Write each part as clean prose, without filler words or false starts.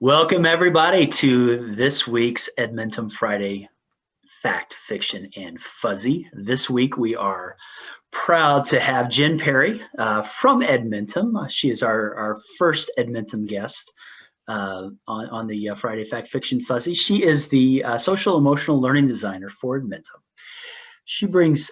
Welcome, everybody, to this week's Edmentum Friday Fact, Fiction, and Fuzzy. This week, we are proud to have Jen Perry from Edmentum. She is our first Edmentum guest on the Friday Fact, Fiction, Fuzzy. She is the social emotional learning designer for Edmentum. She brings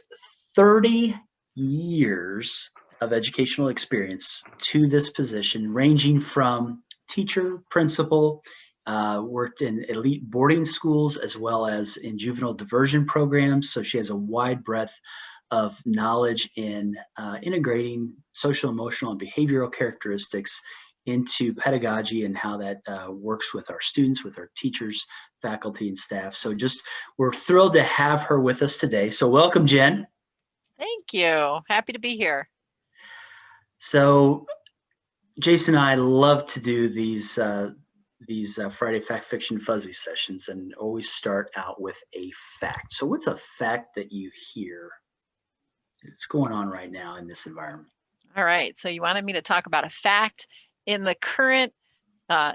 30 years of educational experience to this position, ranging from teacher, principal, worked in elite boarding schools as well as in juvenile diversion programs. So she has a wide breadth of knowledge in integrating social, emotional, and behavioral characteristics into pedagogy and how that works with our students, with our teachers, faculty, and staff. So we're thrilled to have her with us today. So welcome, Jen. Thank you. Happy to be here. So Jason and I love to do these Friday Fact, Fiction, Fuzzy sessions and always start out with a fact. So what's a fact that you hear that's going on right now in this environment? All right. So you wanted me to talk about a fact in the current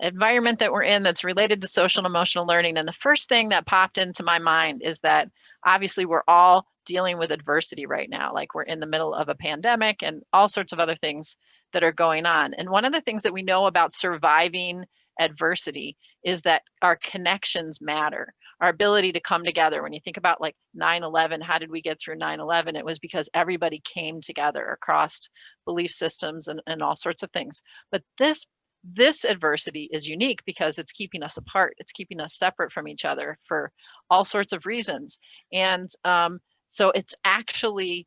environment that we're in that's related to social and emotional learning. And the first thing that popped into my mind is that obviously we're all dealing with adversity right now. Like we're in the middle of a pandemic and all sorts of other things that are going on. And one of the things that we know about surviving adversity is that our connections matter. Our ability to come together. When you think about like 9/11, how did we get through 9/11? It was because everybody came together across belief systems and all sorts of things. But this adversity is unique because it's keeping us apart. It's keeping us separate from each other for all sorts of reasons. And so it's actually,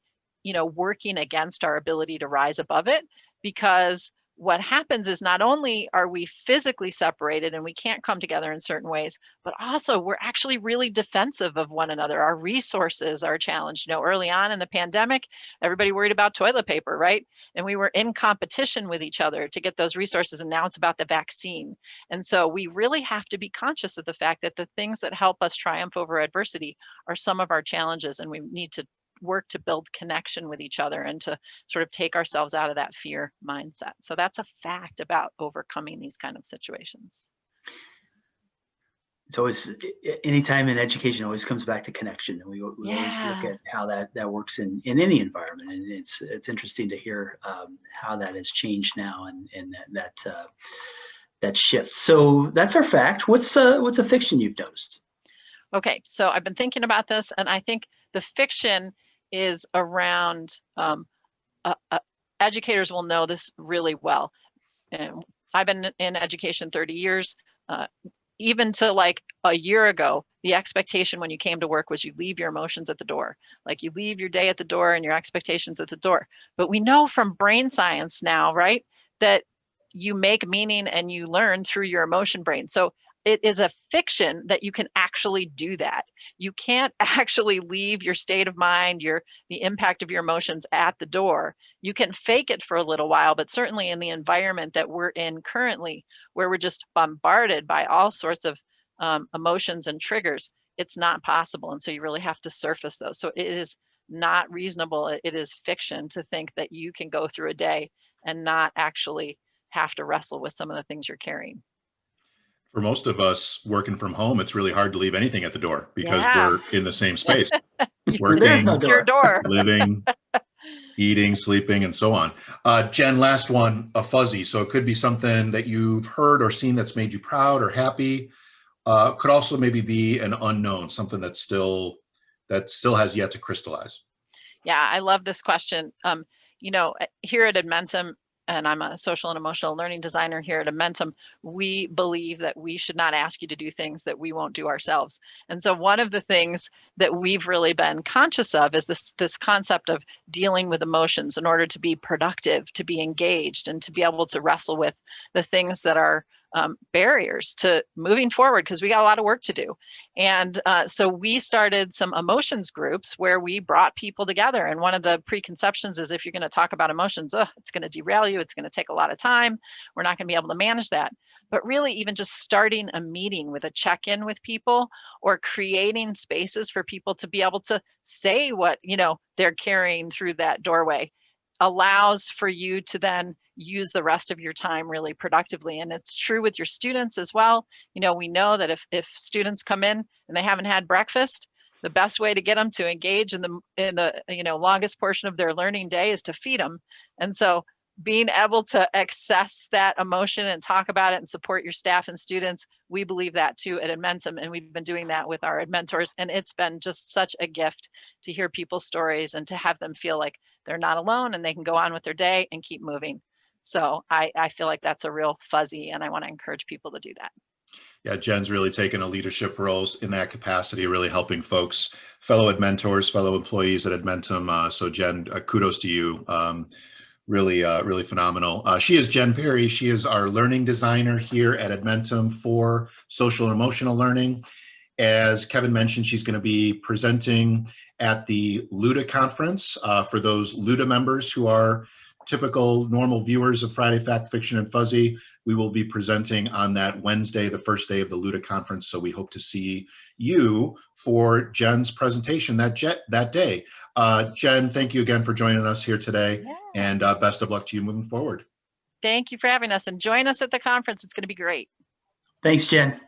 working against our ability to rise above it, because what happens is not only are we physically separated and we can't come together in certain ways, but also we're actually really defensive of one another. Our resources are challenged. Early on in the pandemic, everybody worried about toilet paper, right? And we were in competition with each other to get those resources. And now it's about the vaccine. And so we really have to be conscious of the fact that the things that help us triumph over adversity are some of our challenges. And we need to work to build connection with each other and to sort of take ourselves out of that fear mindset. So that's a fact about overcoming these kind of situations. It's always, anytime in education, always comes back to connection. And we always look at how that works in any environment. And it's interesting to hear how that has changed now and that shift. So that's our fact. What's a fiction you've noticed? Okay, so I've been thinking about this, and I think the fiction is around, educators will know this really well. And I've been in education 30 years. Even to like a year ago, the expectation when you came to work was you leave your emotions at the door. Like you leave your day at the door and your expectations at the door. But we know from brain science now, right, that you make meaning and you learn through your emotion brain. So it is a fiction that you can actually do that. You can't actually leave your state of mind, the impact of your emotions at the door. You can fake it for a little while, but certainly in the environment that we're in currently, where we're just bombarded by all sorts of emotions and triggers, it's not possible. And so you really have to surface those. So it is not reasonable. It is fiction to think that you can go through a day and not actually have to wrestle with some of the things you're carrying. For most of us working from home, it's really hard to leave anything at the door because we're in the same space. There's no door. Your door. Living, eating, sleeping, and so on. Jen, last one, a fuzzy. So it could be something that you've heard or seen that's made you proud or happy. Could also maybe be an unknown, something that still has yet to crystallize. Yeah, I love this question. Here at Edmentum, and I'm a social and emotional learning designer here at Edmentum, we believe that we should not ask you to do things that we won't do ourselves. And so one of the things that we've really been conscious of is this concept of dealing with emotions in order to be productive, to be engaged, and to be able to wrestle with the things that are barriers to moving forward, because we got a lot of work to do. And so we started some emotions groups where we brought people together. And one of the preconceptions is if you're going to talk about emotions, it's going to derail you. It's going to take a lot of time. We're not going to be able to manage that. But really, even just starting a meeting with a check-in with people, or creating spaces for people to be able to say what they're carrying through that doorway, allows for you to then use the rest of your time really productively. And it's true with your students as well. You know, we know that if students come in and they haven't had breakfast, the best way to get them to engage in the you know, longest portion of their learning day is to feed them. And so being able to access that emotion and talk about it and support your staff and students, we believe that too at Edmentum, and we've been doing that with our Edmentors, and it's been just such a gift to hear people's stories and to have them feel like they're not alone and they can go on with their day and keep moving. So I feel like that's a real fuzzy, and I want to encourage people to do that. Yeah, Jen's really taken a leadership role in that capacity, really helping folks, fellow Edmentors, fellow employees at Edmentum. So Jen, kudos to you. Really phenomenal. She is Jen Perry. She is our learning designer here at Edmentum for social and emotional learning. As Kevin mentioned, she's going to be presenting at the LUDA Conference. For those LUDA members who are typical normal viewers of Friday Fact, Fiction, and Fuzzy, we will be presenting on that Wednesday, the first day of the LUDA Conference. So we hope to see you for Jen's presentation that day. Jen, thank you again for joining us here today, and best of luck to you moving forward. Thank you for having us, and join us at the conference. It's going to be great. Thanks, Jen.